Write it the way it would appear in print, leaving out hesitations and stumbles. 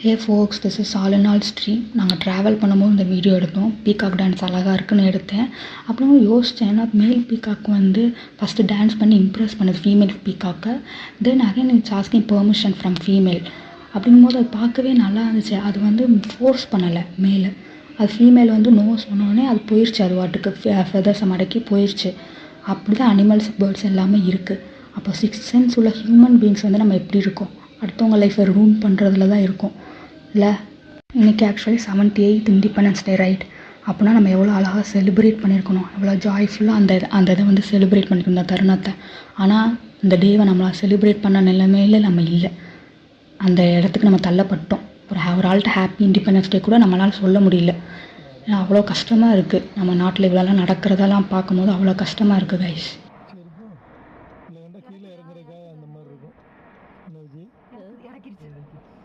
Hey folks, this is all in all stream. நாங்கள் travel பண்ணும்போது இந்த வீடியோ எடுத்தோம். பீகாக் டான்ஸ் அழகாக இருக்குன்னு எடுத்தேன். அப்புறம் யோசித்தேன், ஏன்னா மேல் பீகாக் வந்து ஃபஸ்ட்டு டான்ஸ் பண்ணி இம்ப்ரெஸ் பண்ணுது ஃபீமேல் பீகாக்கை. Then again it's asking permission from female. அப்படிங்கும்போது அது பார்க்கவே நல்லா இருந்துச்சு. அது வந்து ஃபோர்ஸ் பண்ணலை மேலே. அது ஃபீமேல் வந்து நோ சொன்னோடனே அது போயிடுச்சு, அது வாட்டுக்கு ஃபெதர்ஸை மடக்கி போயிடுச்சு. அப்படி தான் அனிமல்ஸ், பேர்ட்ஸ் எல்லாமே இருக்குது. அப்போ 6 சென்ஸ் உள்ள ஹியூமன் பீயிங்ஸ் வந்து நம்ம எப்படி இருக்கோம்? அடுத்தவங்க லைஃப்பை ரூன் பண்ணுறதுல தான் இருக்கும் இல்லை. இன்றைக்கி actually 78th independence day, right? அப்படின்னா நம்ம எவ்வளோ அழகாக செலிப்ரேட் பண்ணியிருக்கணும், எவ்வளோ ஜாய்ஃபுல்லாக அந்த இதை வந்து செலிப்ரேட் பண்ணியிருக்கோம், அந்த தருணத்தை. ஆனால் இந்த டேவை நம்மளால் செலிப்ரேட் பண்ண நிலைமையில் நம்ம இல்லை. அந்த இடத்துக்கு நம்ம தள்ளப்பட்டோம். ஒரு ஆள்கிட்ட ஹாப்பி இண்டிபெண்டன்ஸ் டே கூட நம்மளால் சொல்ல முடியல. அவ்வளோ கஷ்டமாக இருக்குது. நம்ம நாட்டில் இவ்வளோலாம் நடக்கிறதெல்லாம் பார்க்கும்போது அவ்வளோ கஷ்டமாக இருக்குது கைஸ்.